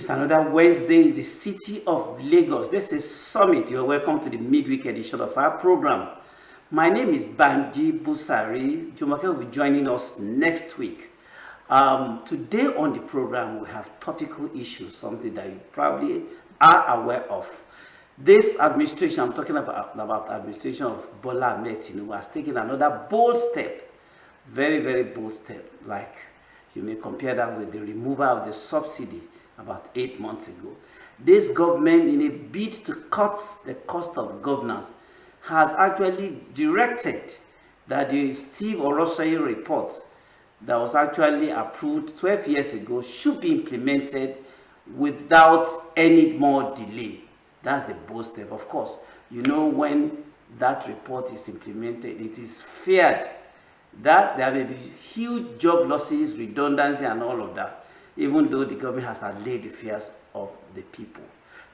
is another Wednesday in the city of Lagos. This is Summit. You're welcome to the midweek edition of our program. My name is Banji Busari. Jumoke will be joining us next week. Today on the program, we have topical issues, something that you probably are aware of. This administration, I'm talking about administration of Bola Tinubu, has taken another bold step, very, very bold step. Like you may compare that with the removal of the subsidy about 8 months ago. This government, in a bid to cut the cost of governance, has actually directed that the Steve Orosànye report that was actually approved 12 years ago should be implemented without any more delay. That's the bold step. Of course, you know, when that report is implemented, it is feared that there may be huge job losses, redundancy, and all of that, even though the government has allayed the fears of the people.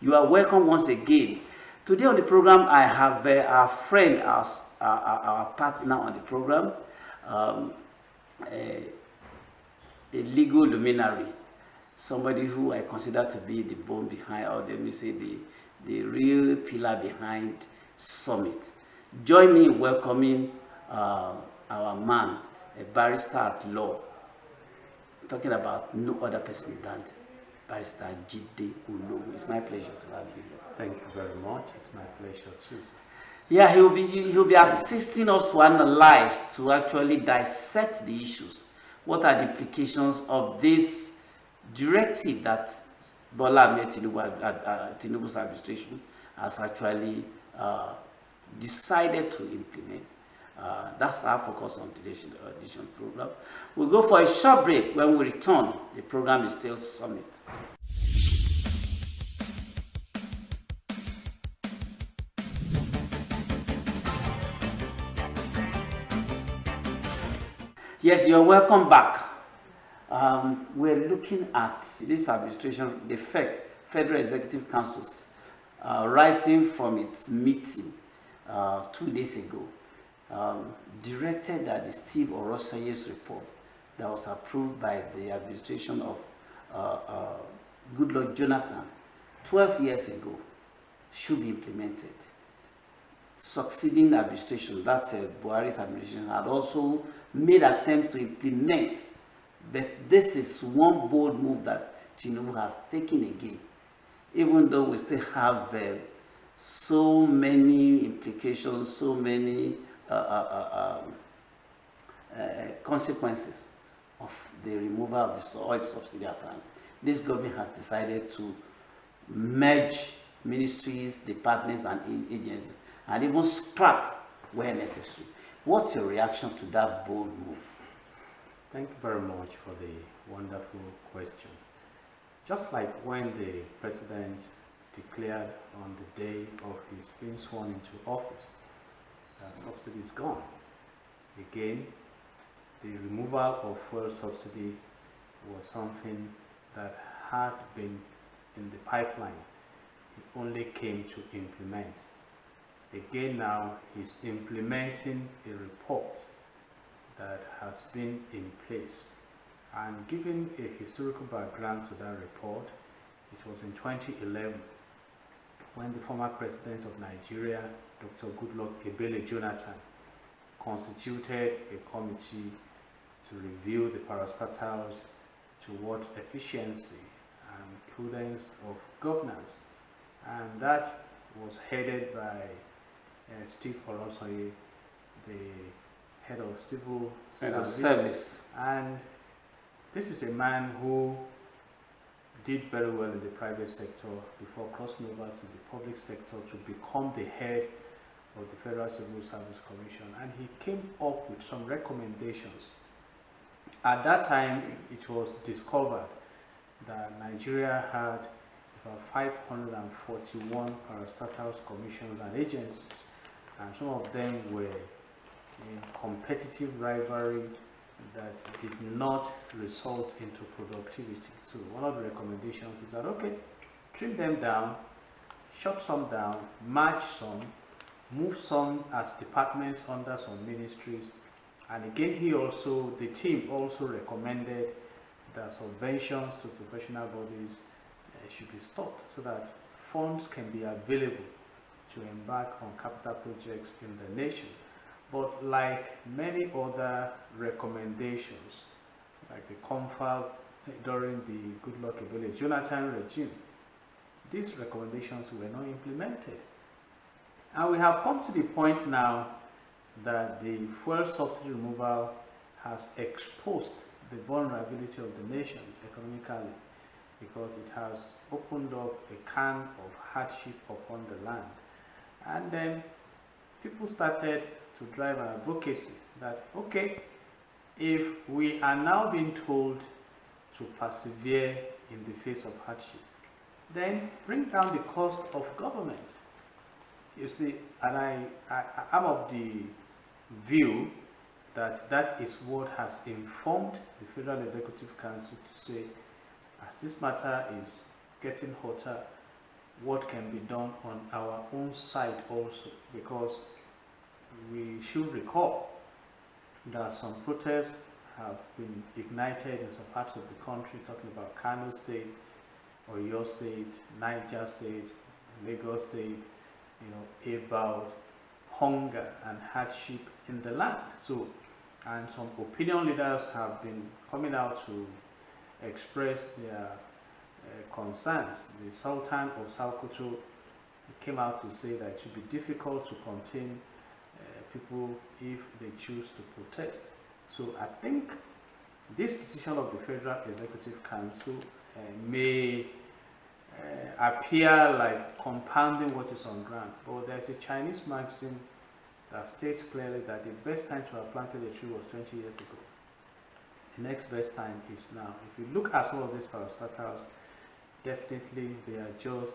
You are welcome once again. Today on the program, I have our friend, our partner on the program, a legal luminary, somebody who I consider to be the bone behind, or let me say the real pillar behind Summit. Join me in welcoming our man, a barrister at law, talking about no other person than Barrister Jide Olowu. It's my pleasure to have you here. Thank you very much. It's my pleasure too. Yeah, he'll be assisting us to analyze, to actually dissect the issues. What are the implications of this directive that Bola Tinubu's administration has actually decided to implement? That's our focus on today's edition program. We'll go for a short break. When we return, the program is still Summit. Yes, you're welcome back. We're looking at this administration, the Federal Executive Council's rising from its meeting 2 days ago. Directed that the Steve Orosànye's report that was approved by the administration of Goodluck Jonathan 12 years ago should be implemented. Succeeding administration, that's Buhari's administration, had also made attempts to implement, but this is one bold move that Tinubu has taken again, even though we still have so many implications, so many consequences of the removal of the oil subsidy at time. This government has decided to merge ministries, departments, and agencies, and even scrap where necessary. What's your reaction to that bold move? Thank you very much for the wonderful question. Just like when the president declared on the day of his being sworn into office, subsidy is gone. Again, the removal of fuel subsidy was something that had been in the pipeline. He only came to implement. Again now, he's implementing a report that has been in place. And giving a historical background to that report, it was in 2011 when the former president of Nigeria, Dr. Goodluck Jonathan, constituted a committee to review the parastatals towards efficiency and prudence of governance. And that was headed by Steve Orosànye, the head of civil service. And this is a man who did very well in the private sector before crossing over to the public sector to become the head of the Federal Civil Service Commission, and he came up with some recommendations. At that time, it was discovered that Nigeria had about 541 parastatals, commissions, and agencies, and some of them were in competitive rivalry that did not result into productivity. So one of the recommendations is that, okay, trim them down, shut some down, merge some, move some as departments under some ministries. And again, the team also recommended that subventions to professional bodies should be stopped so that funds can be available to embark on capital projects in the nation. But like many other recommendations, like the confab during the Goodluck Ebele Jonathan regime, these recommendations were not implemented. And we have come to the point now that the fuel subsidy removal has exposed the vulnerability of the nation economically, because it has opened up a can of hardship upon the land. And then people started to drive an advocacy that, okay, if we are now being told to persevere in the face of hardship, then bring down the cost of government. You see, and I'm of the view that that is what has informed the Federal Executive Council to say, as this matter is getting hotter, what can be done on our own side also, because we should recall that some protests have been ignited in some parts of the country, talking about Kano State, Oyo State, Niger State, Lagos State, about hunger and hardship in the land. So, and some opinion leaders have been coming out to express their concerns. The Sultan of Sokoto came out to say that it should be difficult to contain people if they choose to protest. So I think this decision of the Federal Executive Council may appear like compounding what is on ground, but there's a Chinese maxim that states clearly that the best time to have planted a tree was 20 years ago. The next best time is now. If you look at some of these parastatals, definitely they are just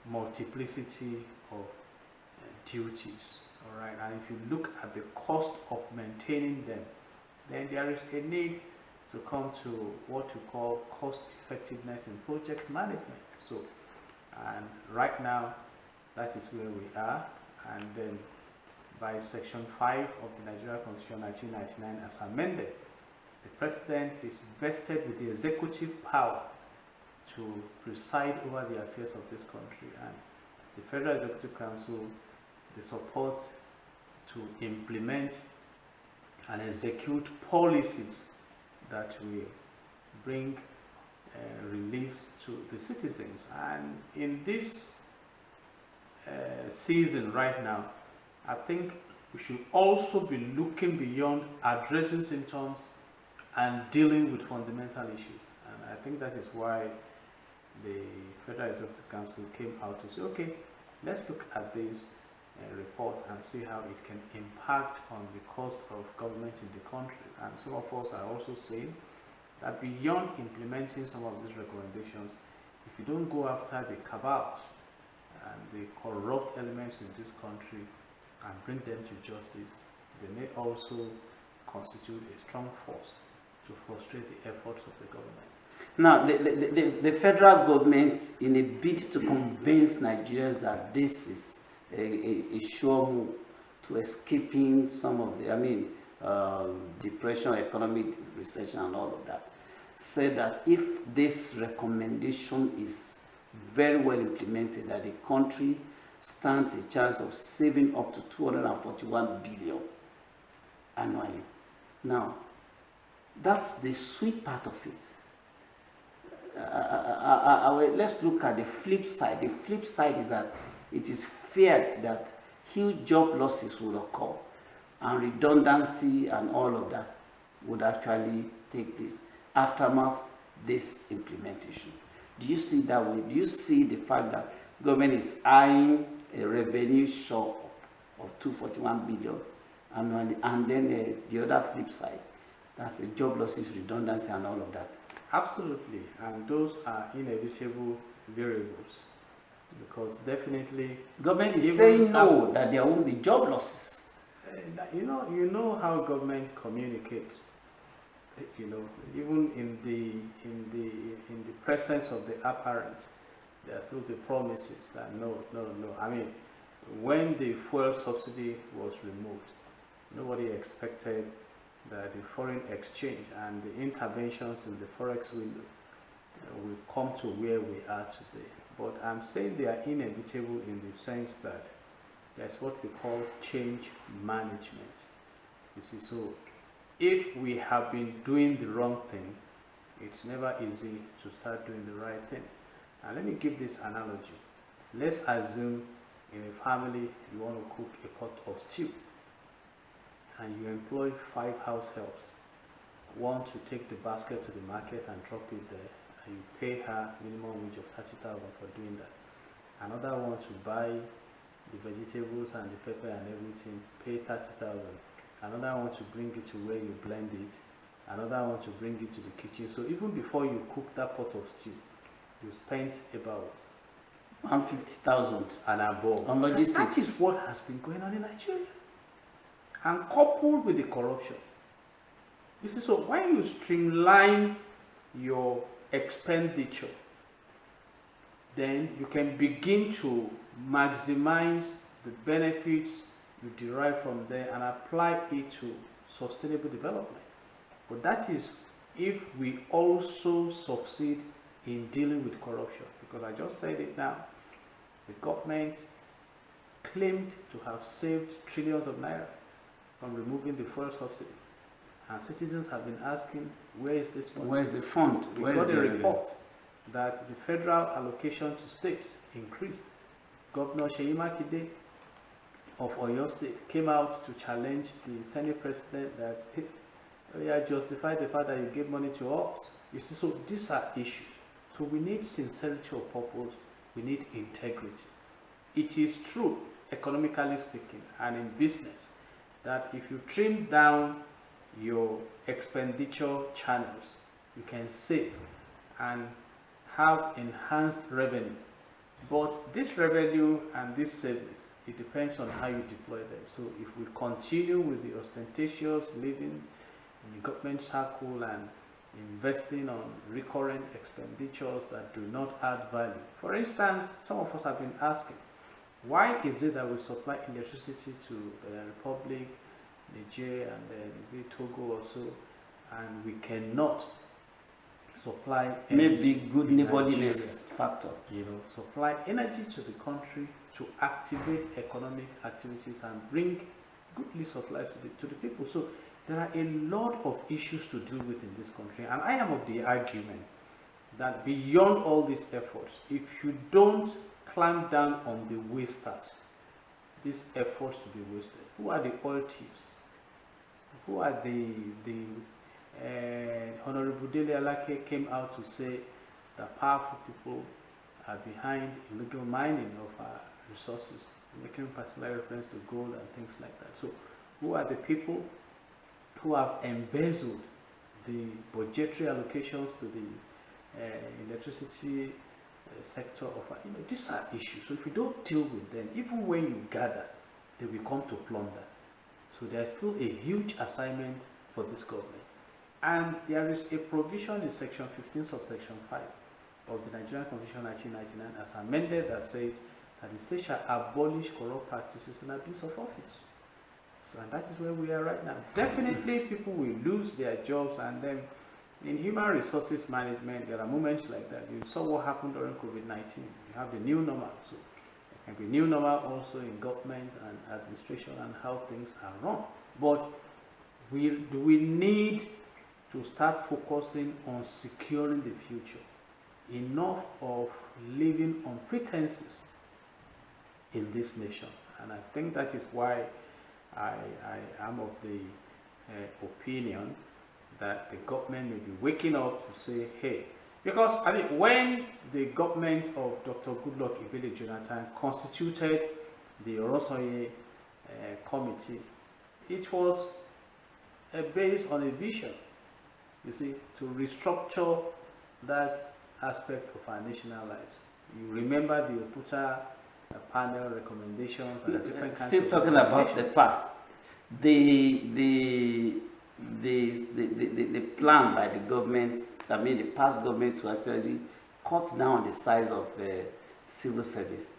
multiplicity of duties. All right, and if you look at the cost of maintaining them, then there is a need to come to what you call cost effectiveness in project management. So, and right now, that is where we are. And then by Section 5 of the Nigeria Constitution 1999 as amended, the President is vested with the executive power to preside over the affairs of this country, and the Federal Executive Council, the support to implement and execute policies that will bring relief to the citizens. And in this season right now, I think we should also be looking beyond addressing symptoms and dealing with fundamental issues. And I think that is why the Federal Executive Council came out to say, okay, let's look at this report and see how it can impact on the cost of government in the country. And some of us are also saying that beyond implementing some of these recommendations, if you don't go after the cabals and the corrupt elements in this country and bring them to justice, they may also constitute a strong force to frustrate the efforts of the government. Now, the federal government, in a bid to convince Nigerians that this is a sure move to escaping some of the, depression, economic recession and all of that, said that if this recommendation is very well implemented, that the country stands a chance of saving up to 241 billion annually. Now, that's the sweet part of it. Let's look at the flip side. The flip side is that it is feared that huge job losses will occur and redundancy and all of that would actually take place aftermath this implementation. Do you see that way? Do you see the fact that government is eyeing a revenue shock of 241 billion annually, and then the other flip side, that's the job losses, redundancy and all of that? Absolutely, and those are inevitable variables, because definitely government is saying no, that there won't be job losses. You know how government communicates. Even in the presence of the apparent, there are still the promises that no. I mean, when the fuel subsidy was removed, nobody expected that the foreign exchange and the interventions in the forex windows, we come to where we are today. But I'm saying they are inevitable in the sense that there's what we call change management. You see, so if we have been doing the wrong thing, it's never easy to start doing the right thing. And let me give this analogy. Let's assume in a family you want to cook a pot of stew and you employ 5 house helps. One to take the basket to the market and drop it there, and you pay her minimum wage of 30,000 for doing that. Another one to buy the vegetables and the pepper and everything, pay 30,000. Another one to bring it to where you blend it. Another one to bring it to the kitchen. So even before you cook that pot of stew, you spent about 150,000 and above on logistics. That is what has been going on in Nigeria, and coupled with the corruption. You see, so when you streamline your expenditure, then you can begin to maximize the benefits you derive from there and apply it to sustainable development. But that is if we also succeed in dealing with corruption. Because I just said it now, the government claimed to have saved trillions of naira from removing the fuel subsidy. And citizens have been asking, where is this money? Where's the fund? We got a report that the federal allocation to states increased. Governor Seyi Makinde of Oyo State came out to challenge the Senate president that justify the fact that you gave money to us. You see, so these are issues. So we need sincerity of purpose, we need integrity. It is true, economically speaking, and in business, that if you trim down your expenditure channels, you can save and have enhanced revenue. But this revenue and this savings, it depends on how you deploy them. So if we continue with the ostentatious living in the government circle and investing on recurrent expenditures that do not add value. For instance, some of us have been asking, why is it that we supply electricity to the Republic, Niger, and then is it Togo or so, and we cannot supply maybe good neighborliness factor, supply energy to the country to activate economic activities and bring goodly supplies to the people. So there are a lot of issues to deal with in this country, and I am of the argument that beyond all these efforts, if you don't clamp down on the wasters, these efforts will be wasted. Who are the oil thieves? Who are the Honorable Dele Alake came out to say that powerful people are behind illegal mining of our resources, making particular reference to gold and things like that. So who are the people who have embezzled the budgetary allocations to the electricity sector of our, these are issues. So if you don't deal with them, even when you gather, they will come to plunder. So there is still a huge assignment for this government. And there is a provision in section 15 subsection 5 of the Nigerian Constitution 1999 as amended that says that the state shall abolish corrupt practices and abuse of office. So, and that is where we are right now. Definitely people will lose their jobs, and then in human resources management, there are moments like that. You saw what happened during COVID-19. You have the new normal. So there can be new normal also in government and administration and how things are run. But we need to start focusing on securing the future. Enough of living on pretenses in this nation. And I think that is why I am of the opinion that the government may be waking up to say, hey, because I mean, when the government of Dr. Goodluck Ebele Jonathan constituted the Orosànye committee, it was based on a vision, you see, to restructure that aspect of our national lives. You remember the Oputa panel recommendations and the different kinds still of talking about the past. The plan by the government, the past government, to actually cut down the size of the civil service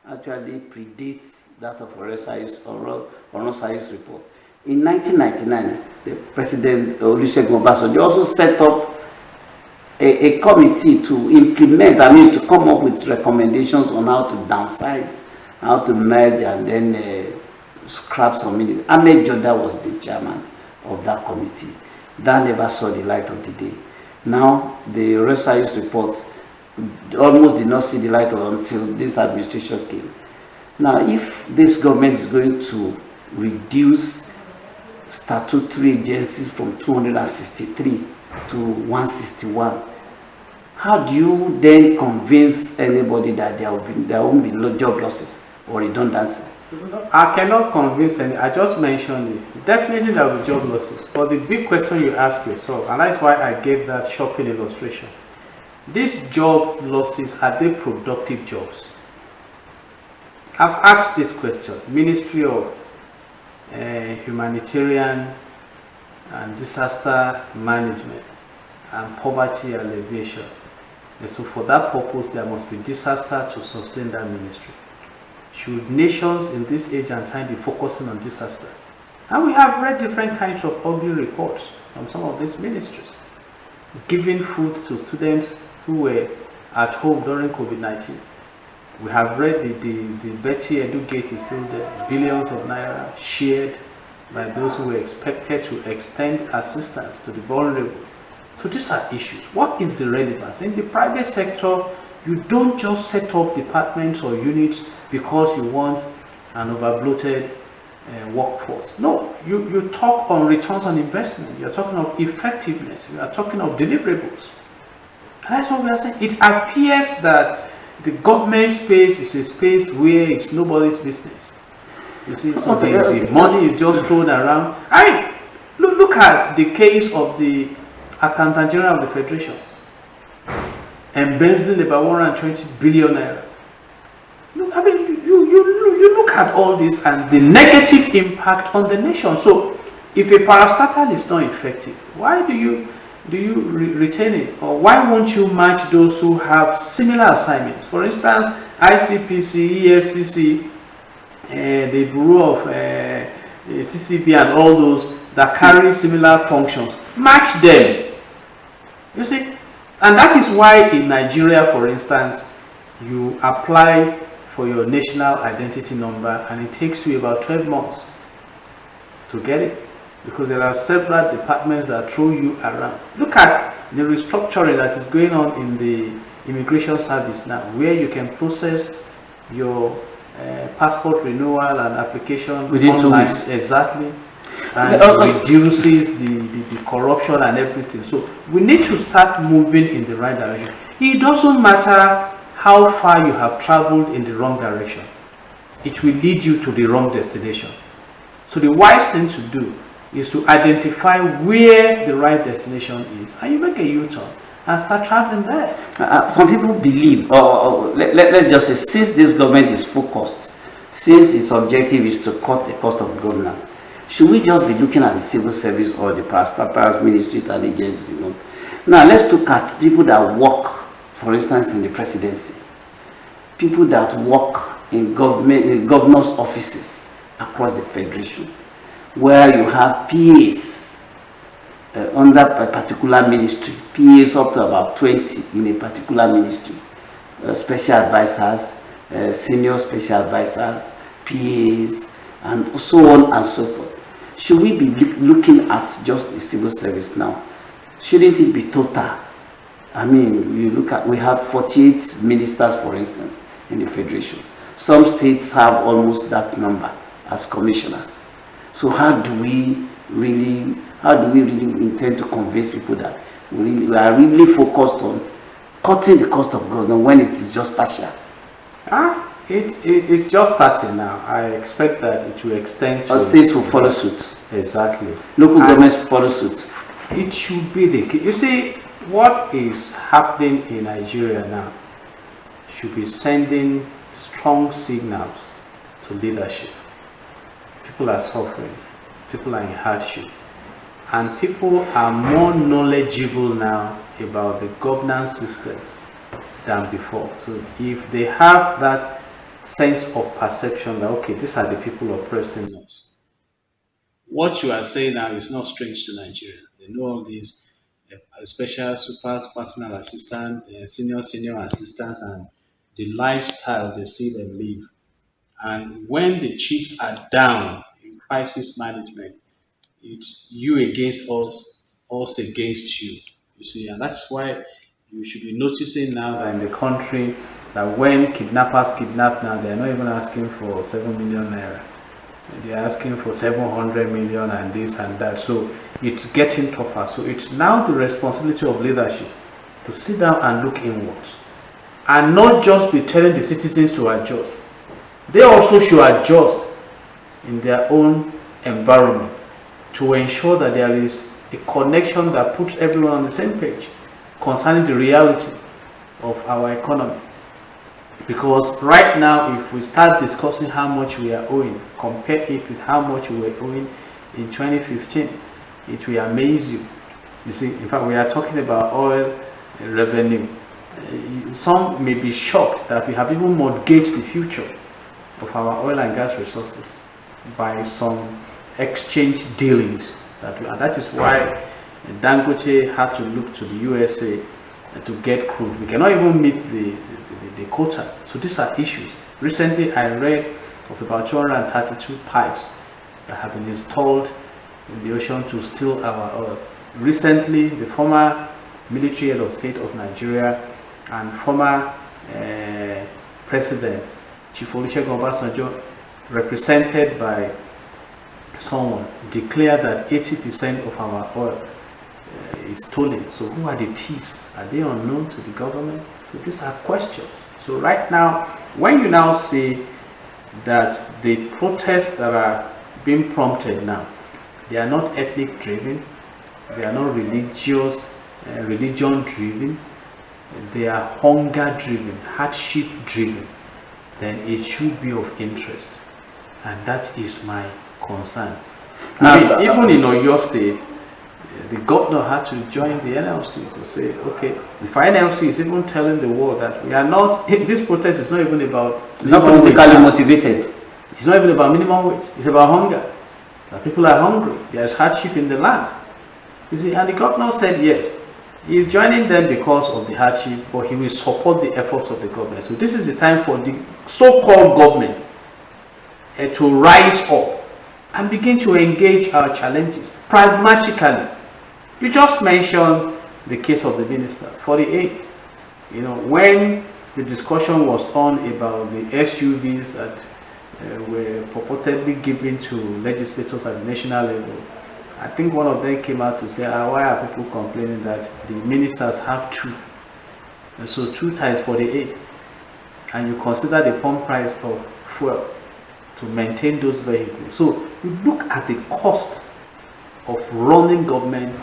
actually predates that of Orosànye's report. In 1999, the President Olusegun Obasanjo also set up a committee to implement, I mean, to come up with recommendations on how to downsize, how to merge, and then scrap some ministries. Ahmed Joda was the chairman of that committee. That never saw the light of the day. Now, the Orosànye report almost did not see the light until this administration came. Now, if this government is going to reduce statutory agencies from 263 to 161, how do you then convince anybody that there won't be no job losses or redundancy? I cannot convince any. I just mentioned it. Definitely there will be job losses. But the big question you ask yourself, and that's why I gave that shopping illustration. These job losses, are they productive jobs? I've asked this question. Ministry of Humanitarian and Disaster Management and Poverty Alleviation. And so for that purpose, there must be disaster to sustain that ministry. Should nations in this age and time be focusing on disaster? And we have read different kinds of ugly reports from some of these ministries. Giving food to students who were at home during COVID-19. We have read the Betty Edu Gate is still there, billions of naira shared by those who were expected to extend assistance to the vulnerable. So these are issues. What is the relevance? In the private sector, you don't just set up departments or units because you want an overbloated workforce. No, you talk on returns on investment. You're talking of effectiveness. You are talking of deliverables. And that's what we are saying. It appears that the government space is a space where it's nobody's business. You see, so the money is just thrown around. Look at the case of the Accountant General of the Federation embezzling about 120 billion naira. Look, I mean, you look at all this and the negative impact on the nation. So, if a parastatal is not effective, why do you retain it? Or why won't you match those who have similar assignments? For instance, ICPC, EFCC, the Bureau of CCB and all those that carry similar functions. Match them. You see? And that is why in Nigeria, for instance, you apply for your national identity number and it takes you about 12 months to get it. Because there are several departments that throw you around. Look at the restructuring that is going on in the immigration service now, where you can process your passport renewal and application within 2 weeks. Exactly. And reduces the corruption and everything. So we need to start moving in the right direction. It doesn't matter how far you have traveled in the wrong direction. It will lead you to the wrong destination. So the wise thing to do is to identify where the right destination is, and you make a U-turn and start traveling there. Some people believe, let's just say, since this government is focused, since its objective is to cut the cost of governance, should we just be looking at the civil service or the parastatals, ministries and agencies? Now let's look at people that work, for instance, in the presidency, people that work in governors' offices across the federation, where you have PAs under a particular ministry, PAs up to about 20 in a particular ministry, special advisors, senior special advisors, PAs, and so on and so forth. Should we be looking at just the civil service now? Shouldn't it be total? I mean, we have 48 ministers, for instance, in the federation. Some states have almost that number as commissioners. So how do we really intend to convince people that we are really focused on cutting the cost of government when it is just partial? It's just starting now. I expect that it will extend to... States will follow suit. Exactly. Local governments will follow suit. It should be the case. You see, what is happening in Nigeria now should be sending strong signals to leadership. People are suffering. People are in hardship. And people are more knowledgeable now about the governance system than before. So if they have that sense of perception that, okay, these are the people oppressing us, what you are saying now is not strange to Nigeria. They know all these a special super personal assistant, senior assistants, and the lifestyle they see them live. And when the chips are down in crisis management, it's you against us against you. You see, and that's why you should be noticing now that in the country that when kidnappers kidnap now, they're not even asking for 7 million naira. They're asking for 700 million and this and that. So it's getting tougher. So it's now the responsibility of leadership to sit down and look inwards and not just be telling the citizens to adjust. They also should adjust in their own environment to ensure that there is a connection that puts everyone on the same page concerning the reality of our economy. Because right now, if we start discussing how much we are owing, compare it with how much we were owing in 2015, it will amaze you. You see, in fact, we are talking about oil revenue. Some may be shocked that we have even mortgaged the future of our oil and gas resources by some exchange dealings. And that is why Dangote had to look to the USA to get crude. We cannot even meet the quota. So these are issues. Recently, I read of about 232 pipes that have been installed in the ocean to steal our oil. Recently, the former military head of state of Nigeria and former president, Chief Olusegun Obasanjo, represented by someone, declared that 80% of our oil is stolen. So who are the thieves? Are they unknown to the government? So these are questions. So right now, when you now see that the protests that are being prompted now, they are not ethnic driven, they are not religion driven, they are hunger driven, hardship driven, then it should be of interest. And that is my concern. Even in Oyo State, the governor had to join the NLC to say, okay, if NLC is even telling the world that we are not, this protest is not even about... It's not politically motivated. It's not even about minimum wage. It's about hunger. That people are hungry. There's hardship in the land. You see, and the governor said yes. He is joining them because of the hardship, but he will support the efforts of the government. So this is the time for the so-called government to rise up and begin to engage our challenges pragmatically. You just mentioned the case of the ministers, 48. You know, when the discussion was on about the SUVs that were purportedly given to legislators at the national level, I think one of them came out to say, why are people complaining that the ministers have two? And so 2 times 48. And you consider the pump price of fuel to maintain those vehicles. So you look at the cost of running government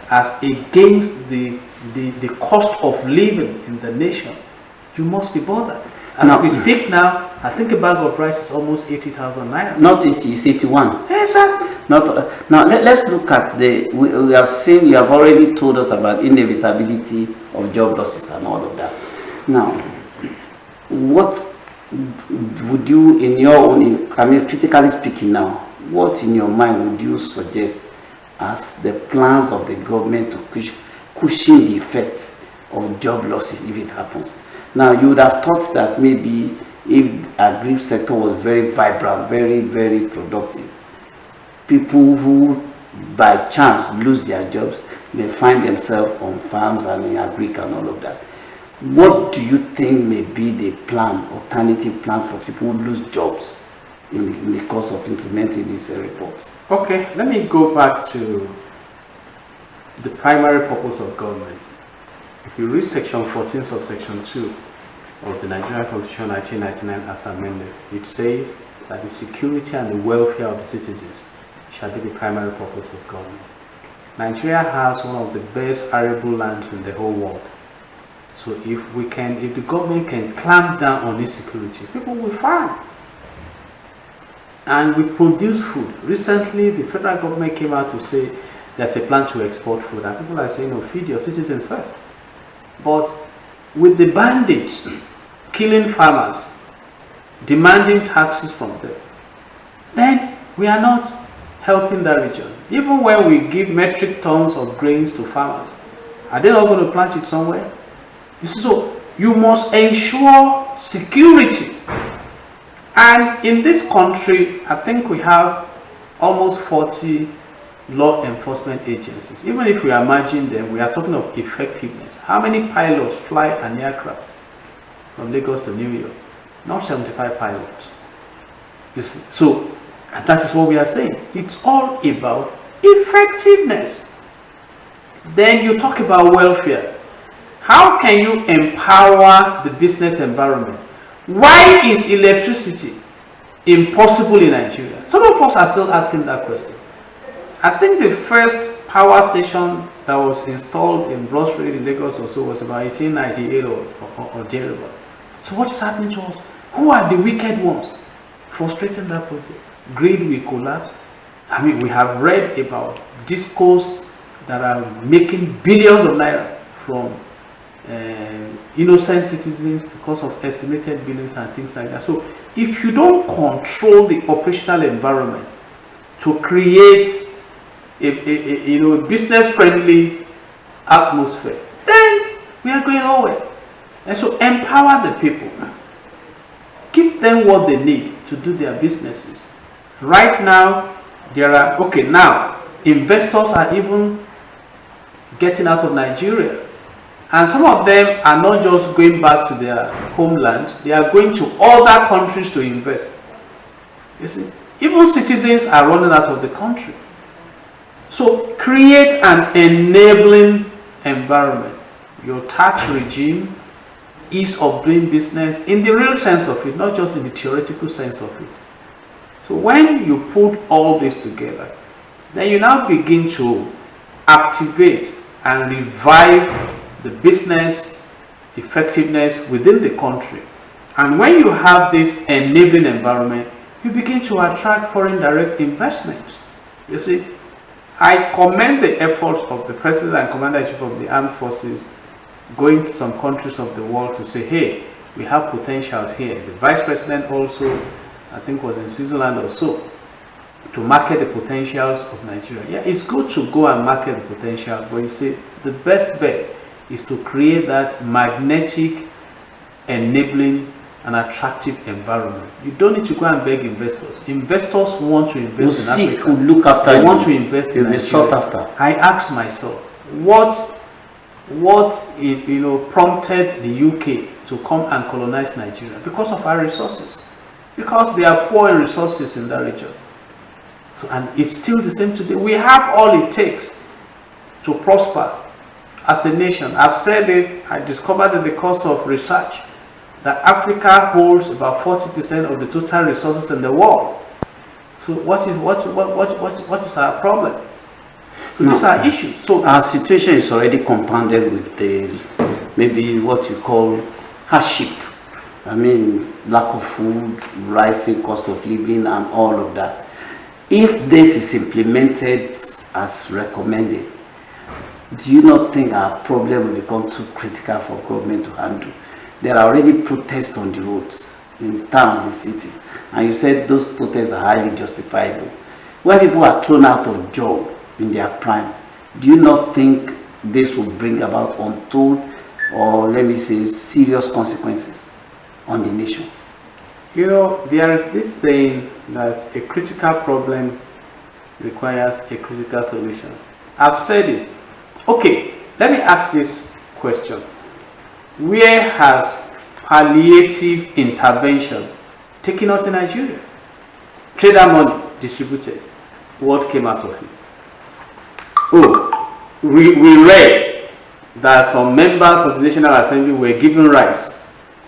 as against the cost of living in the nation. You must be bothered. As we speak now, I think a bag of rice is almost 80,000 naira. Not 80, it's 81. Exactly. Now let's look at we have seen, you have already told us about inevitability of job losses and all of that. Now, what would you, in your own, critically speaking now, what in your mind would you suggest as the plans of the government to cushion the effects of job losses if it happens? Now, you would have thought that maybe if the agri sector was very vibrant, very, very productive, people who by chance lose their jobs may find themselves on farms and in agri and all of that. What do you think may be the alternative plan for people who lose jobs in the course of implementing this report? Okay, let me go back to the primary purpose of government. If you read section 14 subsection 2 of the Nigerian Constitution 1999 as amended, it says that the security and the welfare of the citizens shall be the primary purpose of government. Nigeria has one of the best arable lands in the whole world. So if the government can clamp down on insecurity, people will farm. And we produce food. Recently, the federal government came out to say there's a plan to export food, and people are saying, no, feed your citizens first. But with the bandits killing farmers, demanding taxes from them, then we are not helping that region. Even when we give metric tons of grains to farmers, Are they not going to plant it somewhere? You see, so you must ensure security. And in this country, I think we have almost 40 law enforcement agencies. Even if we imagine them, we are talking of effectiveness. How many pilots fly an aircraft from Lagos to New York? Not 75 pilots. You see, so that is what we are saying. It's all about effectiveness. Then you talk about welfare. How can you empower the business environment? Why is electricity impossible in Nigeria? Some of us are still asking that question. I think the first power station that was installed in Broad Street in Lagos or so was about 1898 or thereabout. So what is happening to us? Who are the wicked ones frustrating that project? Grid will collapse. I mean, we have read about discos that are making billions of naira from innocent citizens because of estimated billings and things like that. So if you don't control the operational environment to create a business-friendly atmosphere, then we are going nowhere. And so empower the people. Give them what they need to do their businesses. Right now, there are, now investors are even getting out of Nigeria. And some of them are not just going back to their homeland, they are going to other countries to invest. You see, even citizens are running out of the country. So create an enabling environment. Your tax regime, ease of doing business in the real sense of it, not just in the theoretical sense of it. So when you put all this together, then you now begin to activate and revive the business effectiveness within the country. And when you have this enabling environment, you begin to attract foreign direct investment. You see, I commend the efforts of the President and Commander-in-Chief of the Armed Forces going to some countries of the world to say, hey, we have potentials here. The Vice President also, I think, was in Switzerland or so, to market the potentials of Nigeria. Yeah, it's good to go and market the potential, but you see, the best bet is to create that magnetic, enabling, and attractive environment. You don't need to go and beg investors. Investors want to invest in Africa. Look after they want to invest in Nigeria. Sought after. I asked myself, what prompted the UK to come and colonize Nigeria? Because of our resources. Because they are poor in resources in that region. So, and it's still the same today. We have all it takes to prosper as a nation. I've said it, I discovered in the course of research that Africa holds about 40% of the total resources in the world. So what is our problem? So these are issues. So our situation is already compounded with the maybe what you call hardship. I mean, lack of food, rising cost of living, and all of that. If this is implemented as recommended, do you not think our problem will become too critical for government to handle? There are already protests on the roads, in towns, in cities, and you said those protests are highly justifiable. When people are thrown out of job in their prime, do you not think this will bring about untold, or let me say, serious consequences on the nation? You know, there is this saying that a critical problem requires a critical solution. I've said it. Okay, let me ask this question. Where has palliative intervention taken us in Nigeria? Trader money distributed. What came out of it? Oh, we read that some members of the National Assembly were given rights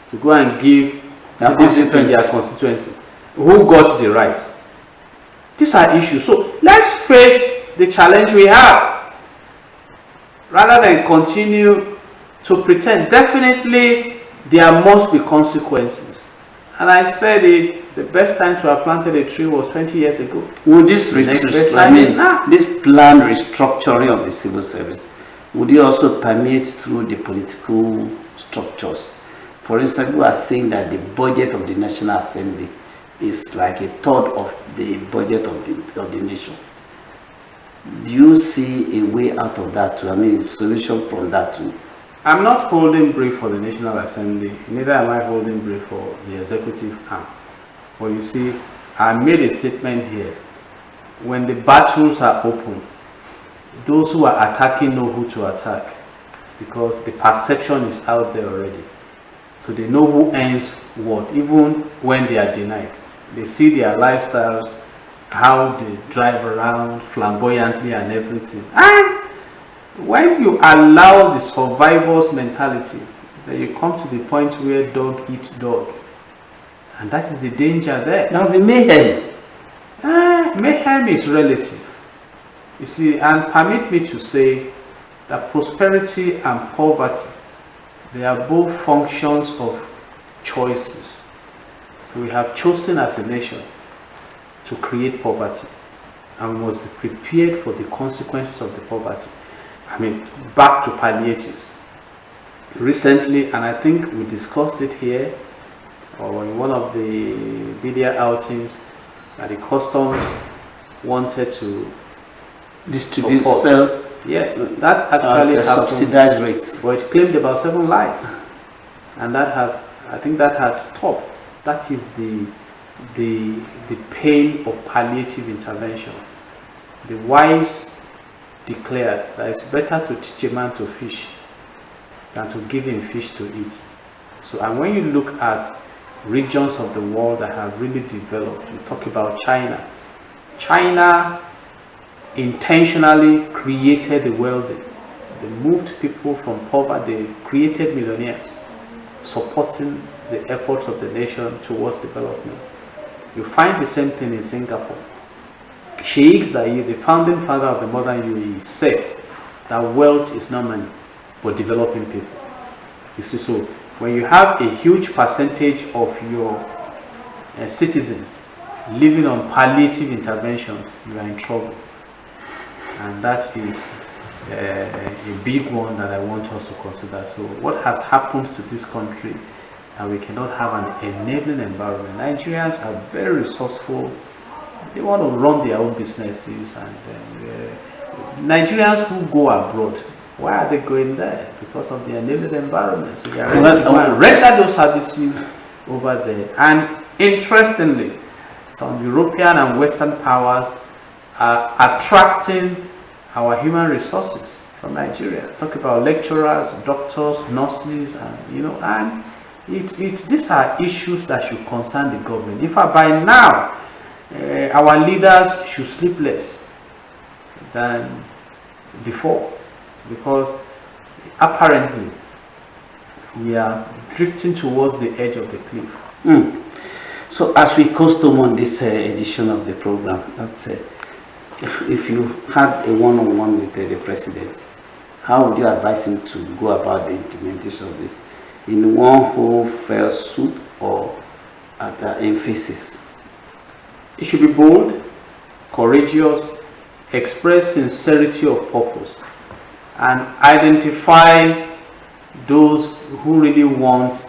to go and give citizens in their constituencies. Who got the rights? These are issues. So let's face the challenge we have, rather than continue to pretend. Definitely there must be consequences. And I said it, the best time to have planted a tree was 20 years ago. Would this this planned restructuring of the civil service, would it also permeate through the political structures? For instance, we are saying that the budget of the National Assembly is like a third of the budget of the nation. Do you see a way out of that too? I mean, solution from that too? I'm not holding brief for the National Assembly, neither am I holding brief for the executive arm. But you see, I made a statement here. When the battles are open, those who are attacking know who to attack, because the perception is out there already. So they know who earns what, even when they are denied. They see their lifestyles, how they drive around flamboyantly and everything. And when you allow the survivor's mentality, then you come to the point where dog eats dog. And that is the danger there. That will be mayhem. Mayhem is relative. You see, and permit me to say that prosperity and poverty, they are both functions of choices. So we have chosen as a nation to create poverty, and we must be prepared for the consequences of the poverty. I mean, back to palliatives. Recently, and I think we discussed it here, or in one of the media outings, that the customs wanted to Distribute, support. sell Yes, that actually at happened, subsidized rates. but it claimed about 7 lives, and that has, I think that had stopped. That is the pain of palliative interventions. The wise declared that it's better to teach a man to fish than to give him fish to eat. So, and when you look at regions of the world that have really developed, you talk about China. China intentionally created the wealthy. They moved people from poverty, they created millionaires, supporting the efforts of the nation towards development. You find the same thing in Singapore. Sheikh Zayed, the founding father of the modern UAE, said that wealth is not money, but developing people. You see, so when you have a huge percentage of your citizens living on palliative interventions, you are in trouble. And that is a big one that I want us to consider. So what has happened to this country, and we cannot have an enabling environment. Nigerians are very resourceful. They want to run their own businesses, and Nigerians who go abroad, why are they going there? Because of the enabling environment. So they are ready to go and render those services over there. And interestingly, some European and Western powers are attracting our human resources from Nigeria. Talk about lecturers, doctors, nurses, and and these are issues that should concern the government. In fact, by now, our leaders should sleep less than before, because apparently we are drifting towards the edge of the cliff. So as we custom on this edition of the program, let's say, if you had a one-on-one with the president, how would you advise him to go about the implementation of this? In one whole fell swoop, or at the emphasis? It should be bold, courageous, express sincerity of purpose, and identify those who really want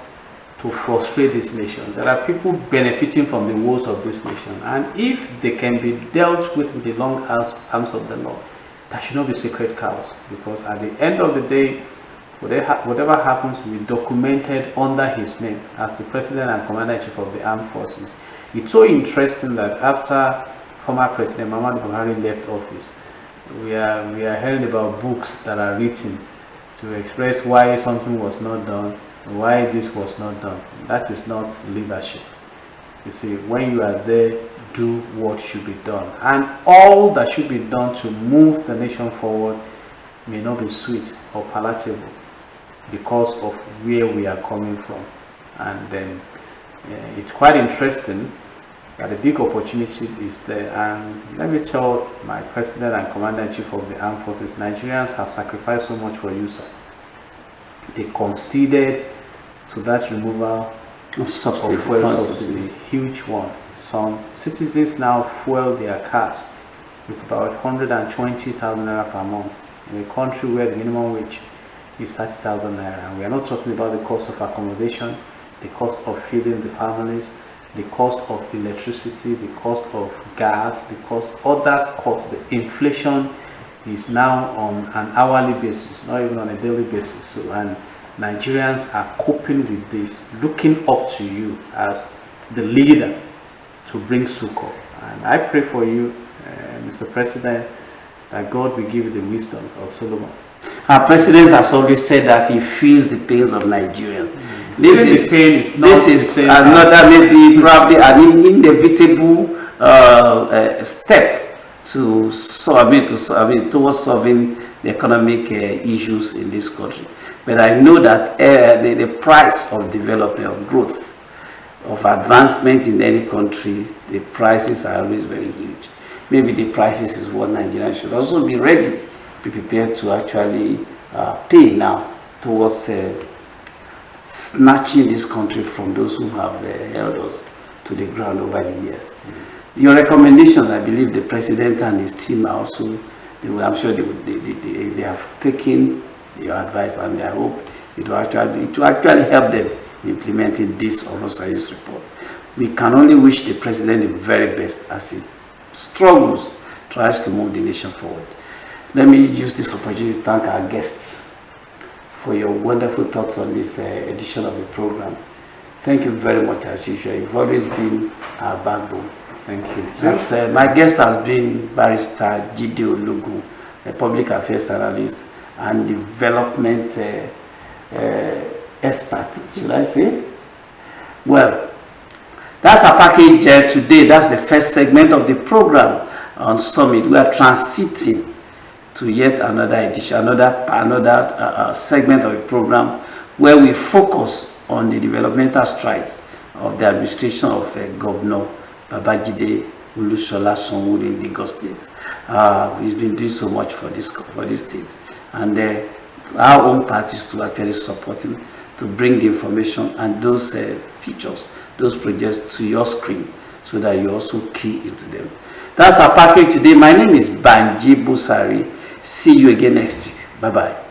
to frustrate these nations. There are people benefiting from the woes of this nation, and if they can be dealt with the long arms of the law, there should not be sacred cows, because at the end of the day, whatever happens will be documented under his name as the President and Commander-in-Chief of the Armed Forces. It's so interesting that after former President Muhammadu Buhari left office, we are hearing about books that are written to express why something was not done, why this was not done. That is not leadership. You see, when you are there, do what should be done. And all that should be done to move the nation forward may not be sweet or palatable because of where we are coming from. And then it's quite interesting that a big opportunity is there. And let me tell my President and Commander-in-Chief of the Armed Forces, Nigerians have sacrificed so much for you, sir. They conceded to that removal of subsidy, subsidy, huge one. Some citizens now fuel their cars with about 120,000 naira per month in a country where the minimum wage is 30,000 naira. And we are not talking about the cost of accommodation, the cost of feeding the families, the cost of electricity, the cost of gas, the cost, other costs, the inflation is now on an hourly basis, not even on a daily basis. So, and Nigerians are coping with this, looking up to you as the leader to bring succor. And I pray for you, Mr. President, that God will give you the wisdom of Solomon. Our president has always said that he feels the pains of Nigerians. This is another, maybe probably an inevitable step towards solving the economic issues in this country. But I know that the price of development, of growth, of advancement in any country, the prices are always very huge. Maybe the prices is what Nigerians should also be ready, be prepared to actually pay now towards snatching this country from those who have held us to the ground over the years. Your recommendations, I believe the president and his team are also, I'm sure they have taken your advice, and I hope it will actually help them in implementing this Orosànye's report. We can only wish the president the very best as he struggles, tries to move the nation forward. Let me use this opportunity to thank our guests for your wonderful thoughts on this edition of the program. Thank you very much as usual. You've always been our backbone. Thank you. My guest has been Barrister Jide Ologun, a public affairs analyst and development expert, should I say? Well, that's our package today. That's the first segment of the program on Summit. We are transiting to yet another edition, another segment of the program where we focus on the developmental strides of the administration of Governor Babajide Olusola Sanwo-Olu in Lagos State. He's been doing so much for this state, and our own part is to actually support him to bring the information and those features, those projects to your screen, so that you also key into them. That's our package today. My name is Banji Busari. See you again next week. Bye-bye.